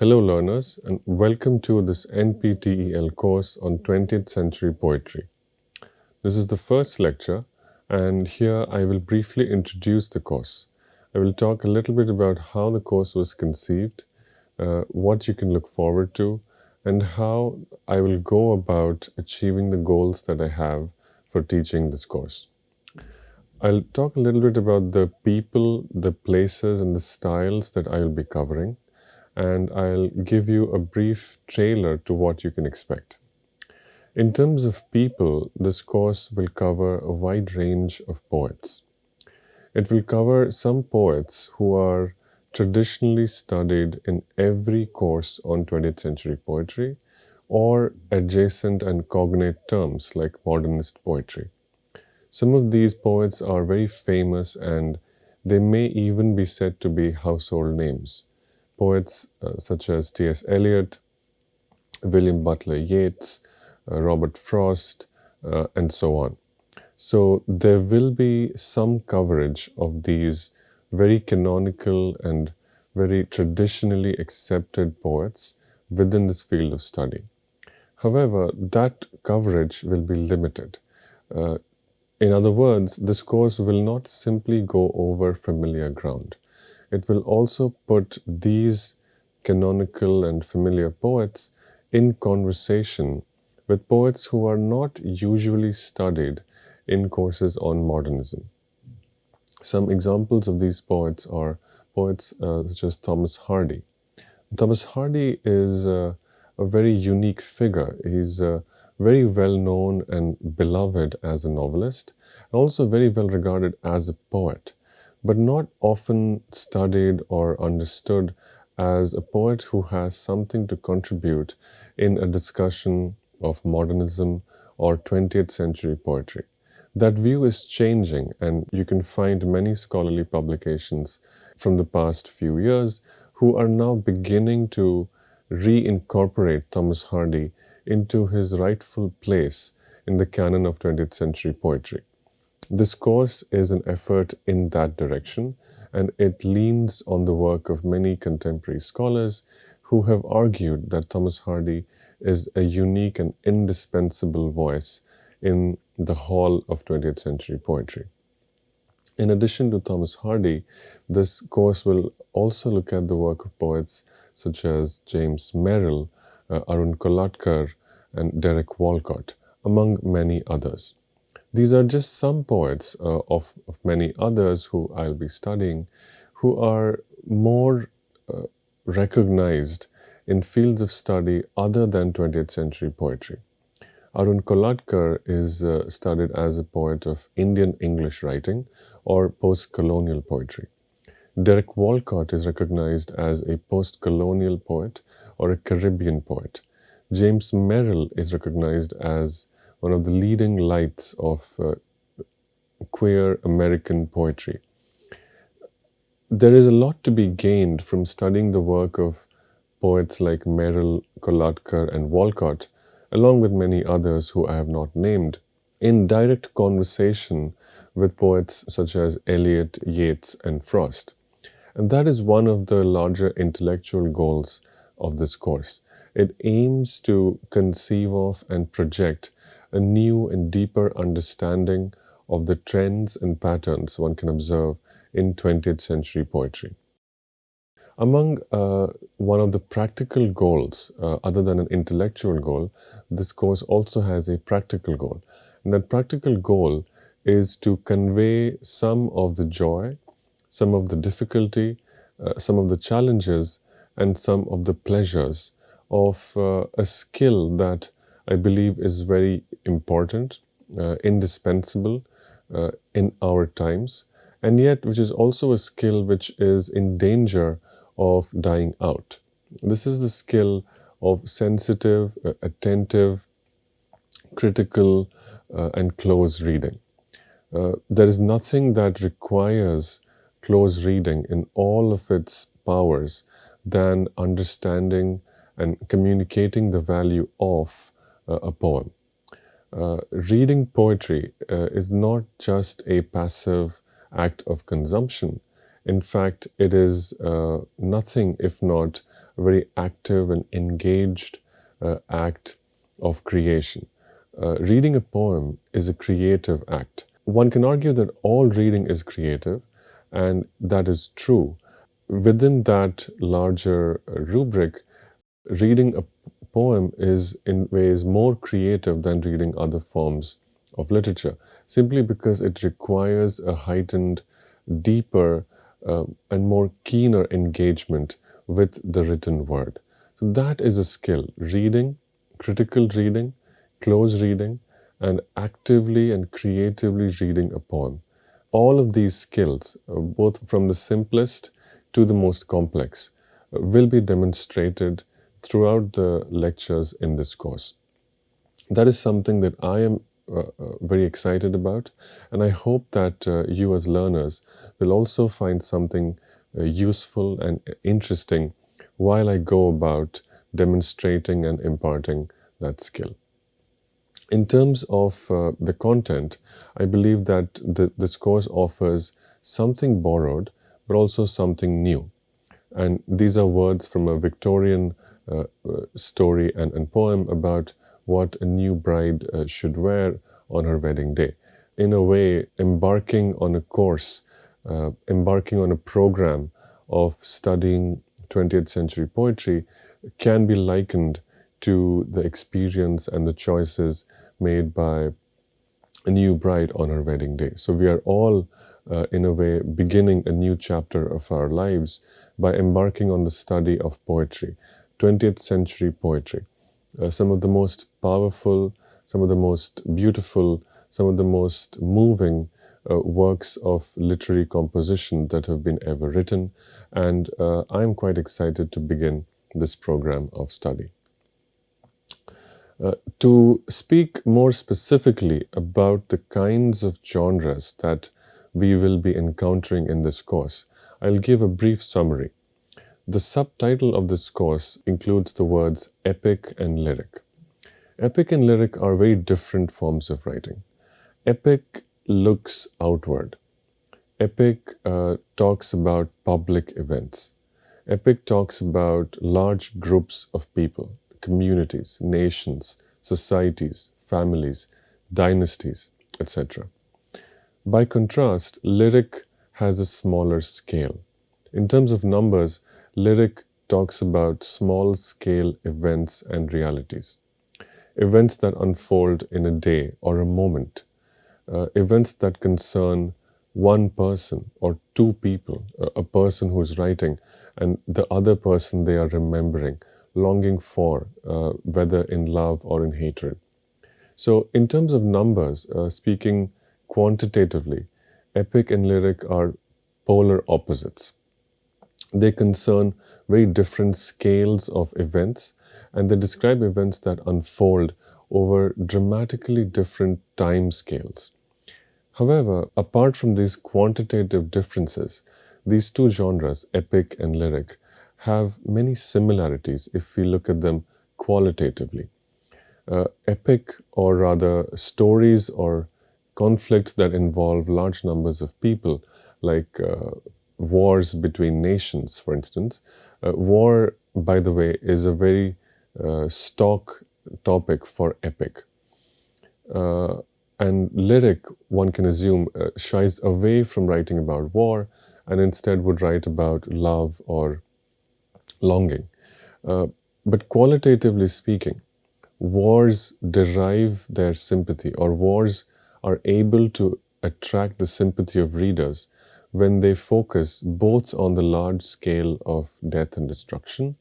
Hello learners, and welcome to this NPTEL course on 20th century poetry. This is the first lecture, and here I will briefly introduce the course. I will talk a little bit about how the course was conceived, what you can look forward to, and how I will go about achieving the goals that I have for teaching this course. I'll talk a little bit about the people, the places, and the styles that I will be covering, and I'll give you a brief trailer to what you can expect. In terms of people, this course will cover a wide range of poets. It will cover some poets who are traditionally studied in every course on 20th century poetry, or adjacent and cognate terms like modernist poetry. Some of these poets are very famous and they may even be said to be household names. Poets such as T.S. Eliot, William Butler Yeats, Robert Frost, and so on. So there will be some coverage of these very canonical and very traditionally accepted poets within this field of study. However, that coverage will be limited. In other words, this course will not simply go over familiar ground. It will also put these canonical and familiar poets in conversation with poets who are not usually studied in courses on modernism. Some examples of these poets are poets such as Thomas Hardy. Thomas Hardy is a very unique figure. He's very well known and beloved as a novelist, and also very well regarded as a poet, but not often studied or understood as a poet who has something to contribute in a discussion of modernism or 20th century poetry. That view is changing, and you can find many scholarly publications from the past few years who are now beginning to reincorporate Thomas Hardy into his rightful place in the canon of 20th century poetry. This course is an effort in that direction, and it leans on the work of many contemporary scholars who have argued that Thomas Hardy is a unique and indispensable voice in the hall of 20th century poetry. In addition to Thomas Hardy, this course will also look at the work of poets such as James Merrill, Arun Kolatkar, and Derek Walcott, among many others. These are just some poets of many others who I'll be studying, who are more recognized in fields of study other than 20th century poetry. Arun Kolatkar is studied as a poet of Indian English writing or post-colonial poetry. Derek Walcott is recognized as a post-colonial poet or a Caribbean poet. James Merrill is recognized as one of the leading lights of queer American poetry. There is a lot to be gained from studying the work of poets like Merrill, Kolatkar, and Walcott, along with many others who I have not named, in direct conversation with poets such as Eliot, Yeats, and Frost. And that is one of the larger intellectual goals of this course. It aims to conceive of and project a new and deeper understanding of the trends and patterns one can observe in 20th century poetry. Among one of the practical goals, other than an intellectual goal, this course also has a practical goal. And that practical goal is to convey some of the joy, some of the difficulty, some of the challenges, and some of the pleasures of a skill that I believe is very important, indispensable in our times, and yet which is also a skill which is in danger of dying out. This is the skill of sensitive, attentive, critical, and close reading. There is nothing that requires close reading in all of its powers than understanding and communicating the value of a poem. Reading poetry is not just a passive act of consumption. In fact, it is nothing if not a very active and engaged act of creation. Reading a poem is a creative act. One can argue that all reading is creative, and that is true. Within that larger rubric, reading a poem is in ways more creative than reading other forms of literature, simply because it requires a heightened, deeper, and more keener engagement with the written word. So that is a skill. Reading, critical reading, close reading, and actively and creatively reading a poem. All of these skills, both from the simplest to the most complex, will be demonstrated throughout the lectures in this course. That is something that I am very excited about, and I hope that you as learners will also find something useful and interesting while I go about demonstrating and imparting that skill. In terms of the content, I believe that this course offers something borrowed, but also something new. And these are words from a Victorian story and poem about what a new bride should wear on her wedding day. In a way, embarking on a course, embarking on a program of studying 20th century poetry can be likened to the experience and the choices made by a new bride on her wedding day. So we are all, in a way, beginning a new chapter of our lives by embarking on the study of poetry, 20th century poetry. Some of the most powerful, some of the most beautiful, some of the most moving works of literary composition that have been ever written. And I'm quite excited to begin this program of study. To speak more specifically about the kinds of genres that we will be encountering in this course, I'll give a brief summary. The subtitle of this course includes the words epic and lyric. Epic and lyric are very different forms of writing. Epic looks outward. Epic talks about public events. Epic talks about large groups of people, communities, nations, societies, families, dynasties, etc. By contrast, lyric has a smaller scale. In terms of numbers, lyric talks about small-scale events and realities. Events that unfold in a day or a moment. Events that concern one person or two people, a person who is writing and the other person they are remembering, longing for, whether in love or in hatred. So in terms of numbers, speaking quantitatively, epic and lyric are polar opposites. They concern very different scales of events, and they describe events that unfold over dramatically different time scales. However, apart from these quantitative differences, these two genres, epic and lyric, have many similarities if we look at them qualitatively. Epic, or rather stories or conflicts that involve large numbers of people, like wars between nations, for instance. War, by the way, is a very stock topic for epic. And lyric, one can assume, shies away from writing about war and instead would write about love or longing. But qualitatively speaking, wars derive their sympathy, or wars are able to attract the sympathy of readers when they focus both on the large scale of death and destruction,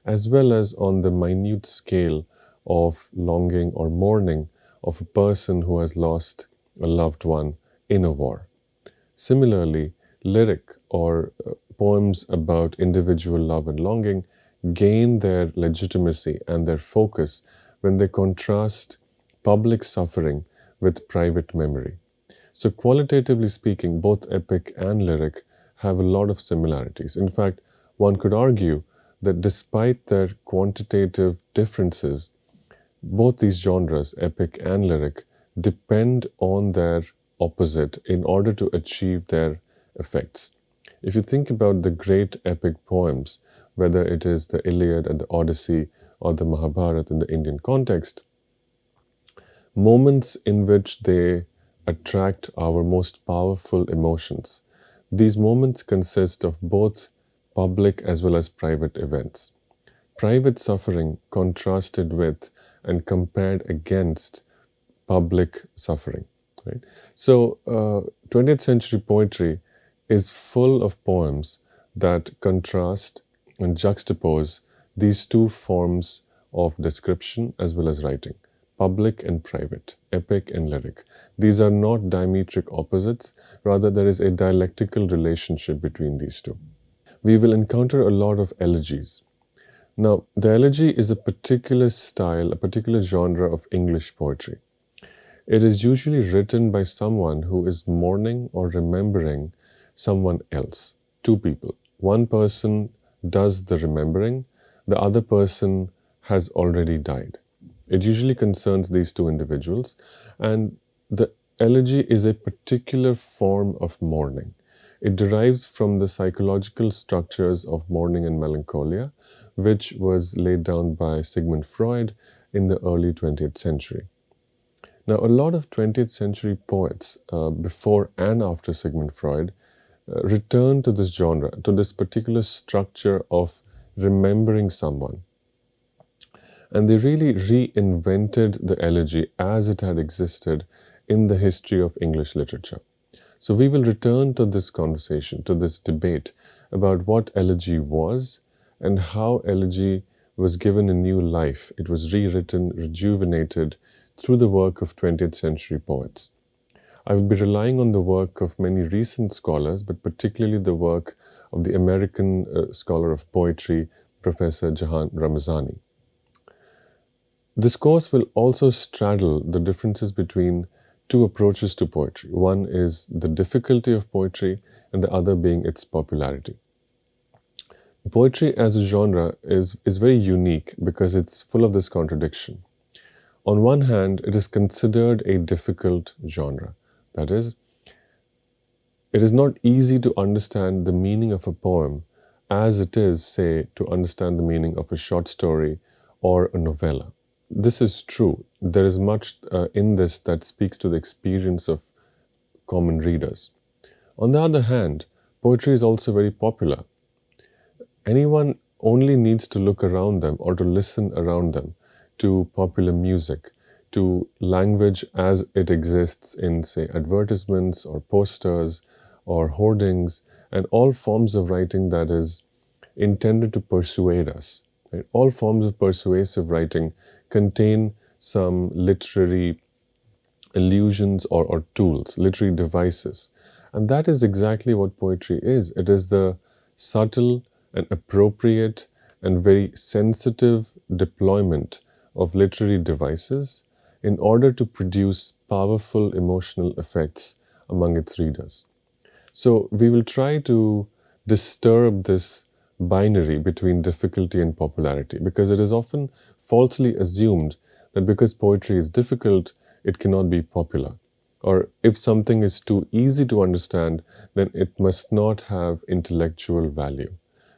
as well as on the minute scale of longing or mourning of a person who has lost a loved one in a war. Similarly, lyric, or poems about individual love and longing, gain their legitimacy and their focus when they contrast public suffering with private memory. So qualitatively speaking, both epic and lyric have a lot of similarities. In fact, one could argue that despite their quantitative differences, both these genres, epic and lyric, depend on their opposite in order to achieve their effects. If you think about the great epic poems, whether it is the Iliad and the Odyssey or the Mahabharata in the Indian context, moments in which they attract our most powerful emotions. These moments consist of both public as well as private events. Private suffering contrasted with and compared against public suffering. Right? So, 20th century poetry is full of poems that contrast and juxtapose these two forms of description as well as writing, public and private, epic and lyric. These are not diametric opposites, rather, there is a dialectical relationship between these two. We will encounter a lot of elegies. Now, the elegy is a particular style, a particular genre of English poetry. It is usually written by someone who is mourning or remembering someone else, two people. One person does the remembering, the other person has already died. It usually concerns these two individuals, and the elegy is a particular form of mourning. It derives from the psychological structures of mourning and melancholia, which was laid down by Sigmund Freud in the early 20th century. Now, a lot of 20th century poets, before and after Sigmund Freud, returned to this genre, to this particular structure of remembering someone. And they really reinvented the elegy as it had existed in the history of English literature. So we will return to this conversation, to this debate about what elegy was and how elegy was given a new life. It was rewritten, rejuvenated through the work of 20th century poets. I will be relying on the work of many recent scholars, but particularly the work of the American scholar of poetry, Professor Jahan Ramazani. This course will also straddle the differences between two approaches to poetry. One is the difficulty of poetry, and the other being its popularity. Poetry as a genre is very unique because it's full of this contradiction. On one hand, it is considered a difficult genre. That is, it is not easy to understand the meaning of a poem as it is, say, to understand the meaning of a short story or a novella. This is true. There is much in this that speaks to the experience of common readers. On the other hand, poetry is also very popular. Anyone only needs to look around them or to listen around them to popular music, to language as it exists in, say, advertisements or posters or hoardings, and all forms of writing that is intended to persuade us. Right? All forms of persuasive writing contain some literary illusions or tools, literary devices. And that is exactly what poetry is. It is the subtle and appropriate and very sensitive deployment of literary devices in order to produce powerful emotional effects among its readers. So we will try to disturb this binary between difficulty and popularity, because it is often falsely assumed that because poetry is difficult, it cannot be popular. Or if something is too easy to understand, then it must not have intellectual value.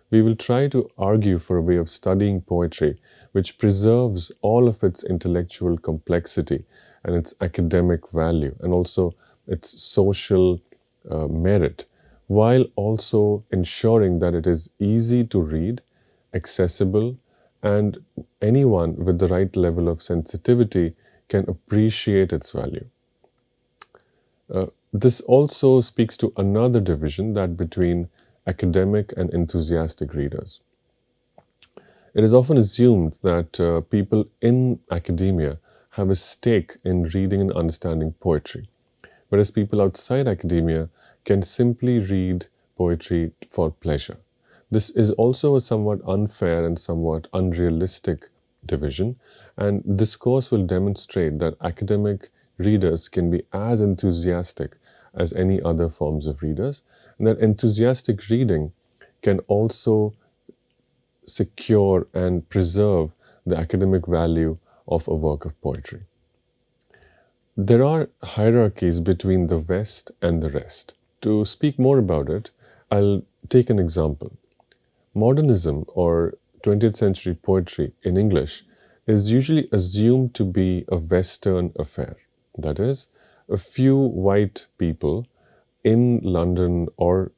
We will try to argue for a way of studying poetry which preserves all of its intellectual complexity and its academic value and also its social merit, while also ensuring that it is easy to read, accessible, and anyone with the right level of sensitivity can appreciate its value. This also speaks to another division, that between academic and enthusiastic readers. It is often assumed that people in academia have a stake in reading and understanding poetry, whereas people outside academia can simply read poetry for pleasure. This is also a somewhat unfair and somewhat unrealistic division, and this course will demonstrate that academic readers can be as enthusiastic as any other forms of readers, and that enthusiastic reading can also secure and preserve the academic value of a work of poetry. There are hierarchies between the West and the rest. To speak more about it, I'll take an example. Modernism, or 20th century poetry in English, is usually assumed to be a Western affair. That is, a few white people in London or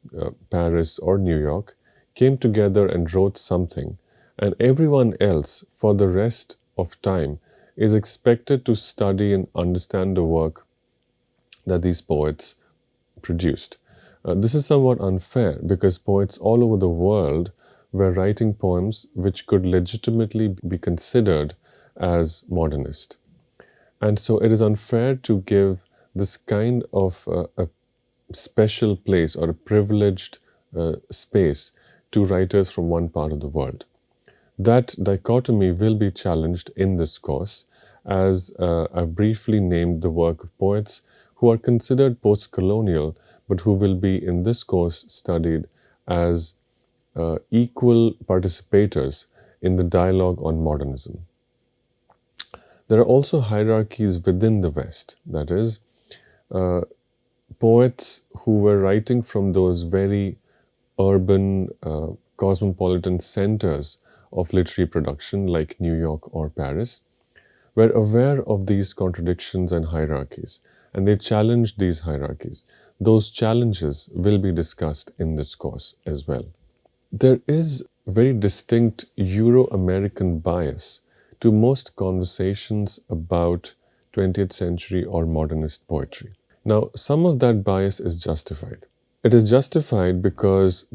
Paris or New York came together and wrote something, and everyone else, for the rest of time, is expected to study and understand the work that these poets produced. This is somewhat unfair because poets all over the world were writing poems which could legitimately be considered as modernist. And so it is unfair to give this kind of a special place or a privileged space to writers from one part of the world. That dichotomy will be challenged in this course, as I've briefly named the work of poets who are considered post-colonial, but who will be in this course studied as equal participators in the dialogue on modernism. There are also hierarchies within the West, that is, poets who were writing from those very urban, cosmopolitan centers of literary production like New York or Paris, were aware of these contradictions and hierarchies, and they challenged these hierarchies. Those challenges will be discussed in this course as well. There is very distinct Euro-American bias to most conversations about 20th century or modernist poetry. Now, some of that bias is justified. It is justified because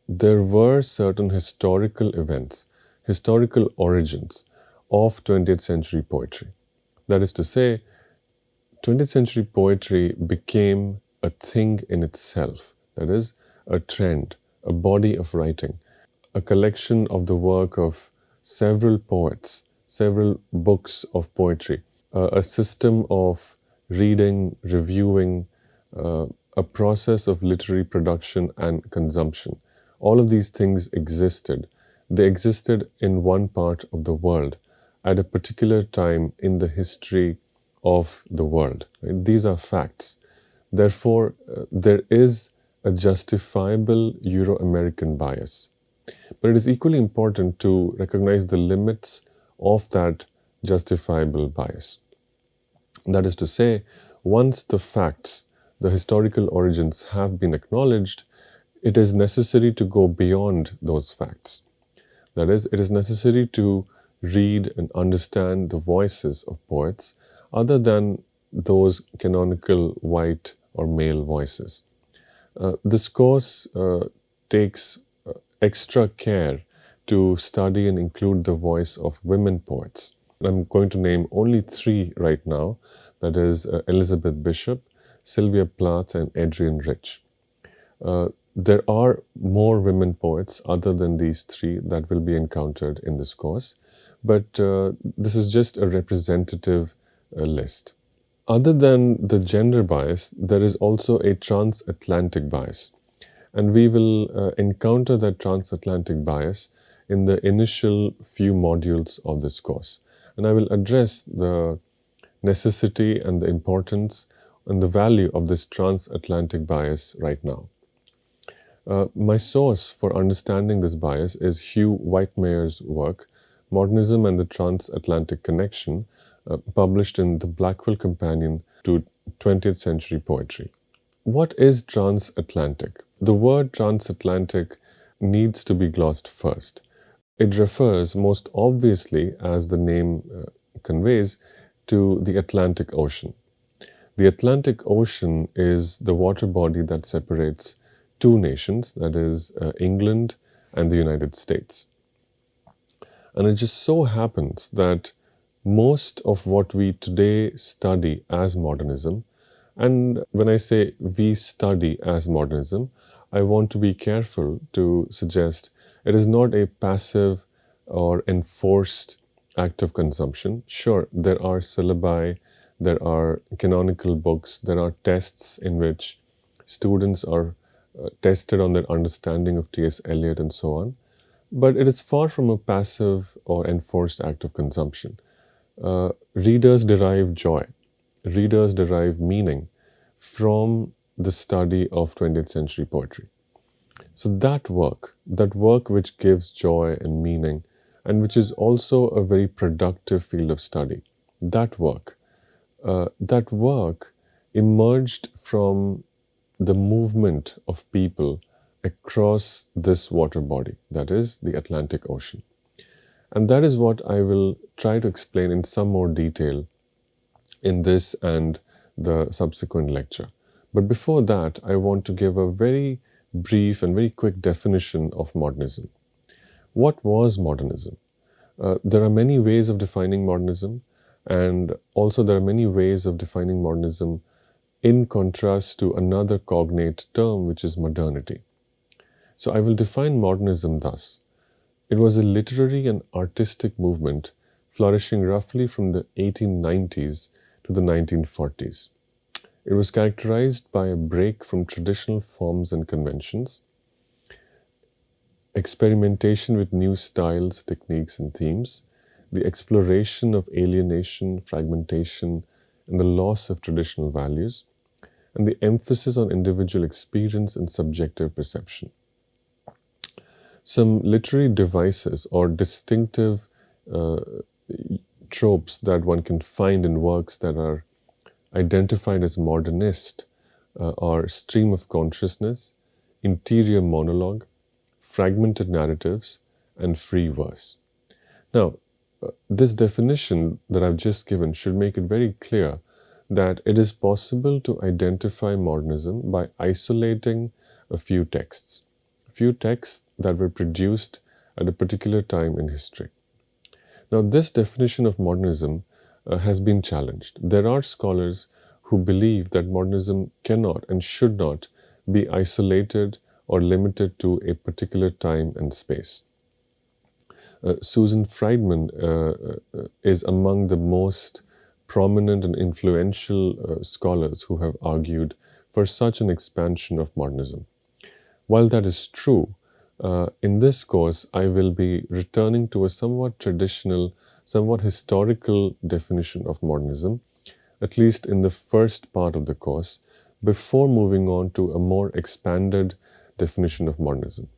there were certain historical events, historical origins of 20th century poetry. That is to say, 20th century poetry became a thing in itself, that is, a trend, a body of writing, a collection of the work of several poets, several books of poetry, a system of reading, reviewing, a process of literary production and consumption. All of these things existed. They existed in one part of the world at a particular time in the history of the world. Right? These are facts. Therefore, there is a justifiable Euro-American bias. But it is equally important to recognize the limits of that justifiable bias. That is to say, once the facts, the historical origins have been acknowledged, it is necessary to go beyond those facts. That is, it is necessary to read and understand the voices of poets other than those canonical white or male voices. This course takes extra care to study and include the voice of women poets. I'm going to name only three right now, that is Elizabeth Bishop, Sylvia Plath, and Adrienne Rich. There are more women poets other than these three that will be encountered in this course, but this is just a representative list. Other than the gender bias, there is also a transatlantic bias, and we will encounter that transatlantic bias in the initial few modules of this course. And I will address the necessity and the importance and the value of this transatlantic bias right now. My source for understanding this bias is Hugh Whitemeyer's work, Modernism and the Transatlantic Connection, published in the Blackwell Companion to 20th Century Poetry. What is transatlantic? The word transatlantic needs to be glossed first. It refers most obviously, as the name conveys, to the Atlantic Ocean. The Atlantic Ocean is the water body that separates two nations, that is England and the United States. And it just so happens that most of what we today study as modernism, and when I say we study as modernism, I want to be careful to suggest it is not a passive or enforced act of consumption. Sure, there are syllabi, there are canonical books, there are tests in which students are tested on their understanding of T.S. Eliot and so on. But it is far from a passive or enforced act of consumption. Readers derive joy, readers derive meaning from the study of 20th century poetry. So that work which gives joy and meaning, and which is also a very productive field of study, that work emerged from the movement of people across this water body, that is the Atlantic Ocean. And that is what I will try to explain in some more detail in this and the subsequent lecture. But before that, I want to give a very brief and very quick definition of modernism. What was modernism? There are many ways of defining modernism, and also there are many ways of defining modernism in contrast to another cognate term, which is modernity. So I will define modernism thus. It was a literary and artistic movement flourishing roughly from the 1890s to the 1940s. It was characterized by a break from traditional forms and conventions, experimentation with new styles, techniques, and themes, the exploration of alienation, fragmentation, and the loss of traditional values, and the emphasis on individual experience and subjective perception. Some literary devices or distinctive uh, tropes that one can find in works that are identified as modernist are stream of consciousness, interior monologue, fragmented narratives, and free verse. Now, this definition that I've just given should make it very clear that it is possible to identify modernism by isolating a few texts that were produced at a particular time in history. Now, this definition of modernism has been challenged. There are scholars who believe that modernism cannot and should not be isolated or limited to a particular time and space. Susan Friedman is among the most prominent and influential scholars who have argued for such an expansion of modernism. While that is true, in this course, I will be returning to a somewhat traditional, somewhat historical definition of modernism, at least in the first part of the course, before moving on to a more expanded definition of modernism.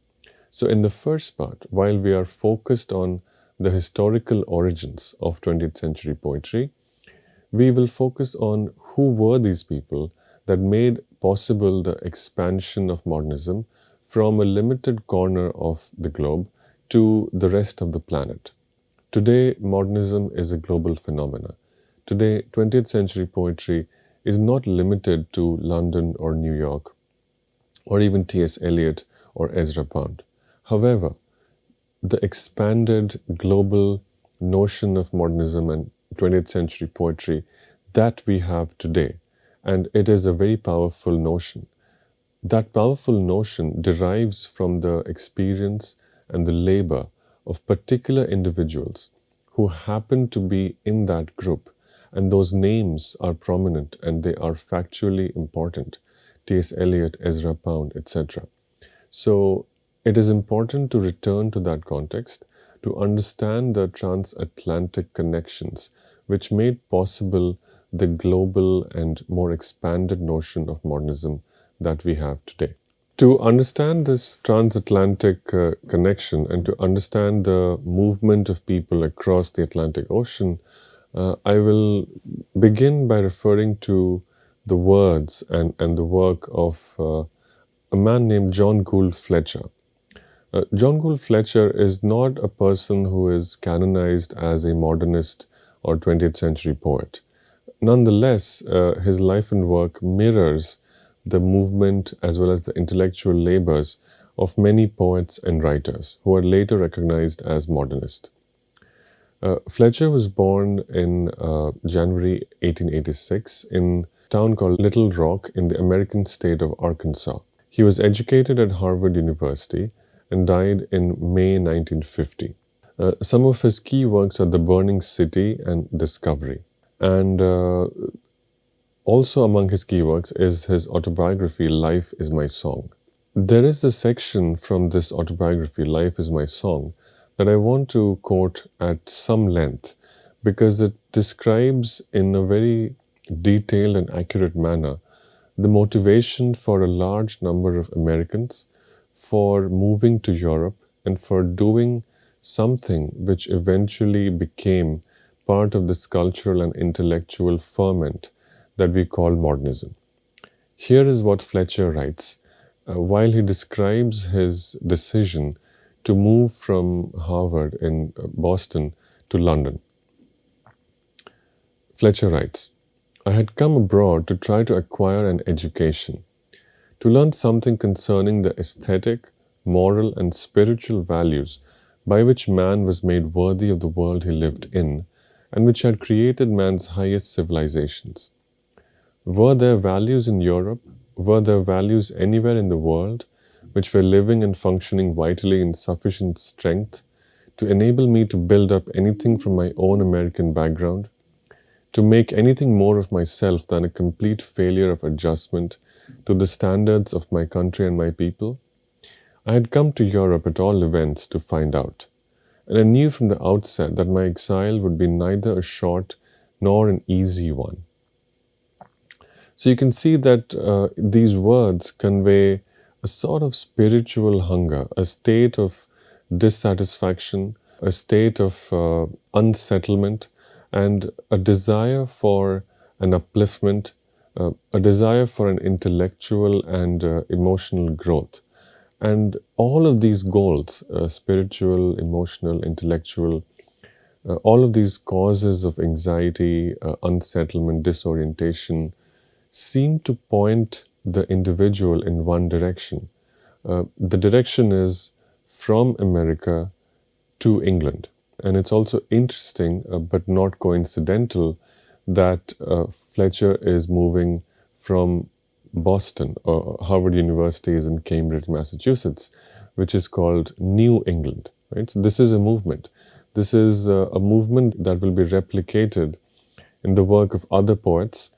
So in the first part, while we are focused on the historical origins of 20th century poetry, we will focus on who were these people that made possible the expansion of modernism from a limited corner of the globe to the rest of the planet. Today, modernism is a global phenomenon. Today, 20th century poetry is not limited to London or New York, or even T.S. Eliot or Ezra Pound. However, the expanded global notion of modernism and 20th century poetry that we have today, and it is a very powerful notion. That powerful notion derives from the experience and the labor of particular individuals who happen to be in that group, and those names are prominent and they are factually important. T.S. Eliot, Ezra Pound, etc. So it is important to return to that context to understand the transatlantic connections which made possible the global and more expanded notion of modernism that we have today. To understand this transatlantic connection and to understand the movement of people across the Atlantic Ocean, I will begin by referring to the words and the work of a man named John Gould Fletcher. John Gould Fletcher is not a person who is canonized as a modernist or 20th century poet. Nonetheless, his life and work mirrors the movement as well as the intellectual labors of many poets and writers who are later recognized as modernist. Fletcher was born in January 1886 in a town called Little Rock in the American state of Arkansas. He was educated at Harvard University and died in May 1950. Some of his key works are The Burning City and Discovery. And also among his key works is his autobiography, Life is My Song. There is a section from this autobiography, Life is My Song, that I want to quote at some length because it describes in a very detailed and accurate manner the motivation for a large number of Americans for moving to Europe and for doing something which eventually became part of this cultural and intellectual ferment that we call modernism. Here is what Fletcher writes while he describes his decision to move from Harvard in Boston to London. Fletcher writes, "I had come abroad to try to acquire an education, to learn something concerning the aesthetic, moral, and spiritual values by which man was made worthy of the world he lived in, and which had created man's highest civilizations. Were there values in Europe, were there values anywhere in the world, which were living and functioning vitally in sufficient strength to enable me to build up anything from my own American background, to make anything more of myself than a complete failure of adjustment to the standards of my country and my people? I had come to Europe at all events to find out, and I knew from the outset that my exile would be neither a short nor an easy one." So you can see that these words convey a sort of spiritual hunger, a state of dissatisfaction, a state of unsettlement, and a desire for an upliftment, a desire for an intellectual and emotional growth. And all of these goals, spiritual, emotional, intellectual, all of these causes of anxiety, unsettlement, disorientation, seem to point the individual in one direction. The direction is from America to England. And it's also interesting, but not coincidental, that Fletcher is moving from Boston, or Harvard University is in Cambridge, Massachusetts, which is called New England. Right? So this is a movement. This is a movement that will be replicated in the work of other poets,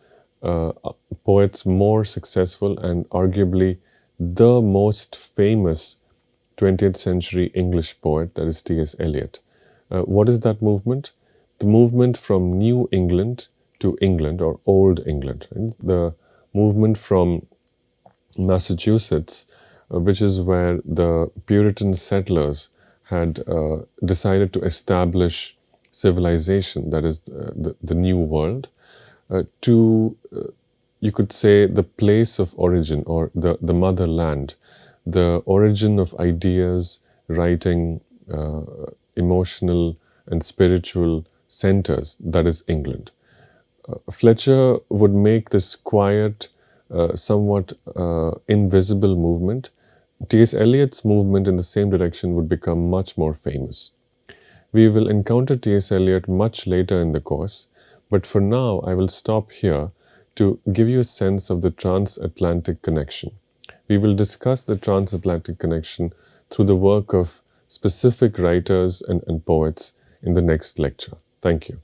poets more successful and arguably the most famous 20th century English poet, that is T.S. Eliot. What is that movement? The movement from New England to England, or Old England. Right? The movement from Massachusetts, which is where the Puritan settlers had decided to establish civilization, that is the New World, to, you could say, the place of origin, or the motherland, the origin of ideas, writing, emotional and spiritual centers, that is England. Fletcher would make this quiet, somewhat invisible movement. T.S. Eliot's movement in the same direction would become much more famous. We will encounter T.S. Eliot much later in the course, but for now I will stop here to give you a sense of the transatlantic connection. We will discuss the transatlantic connection through the work of specific writers and poets in the next lecture. Thank you.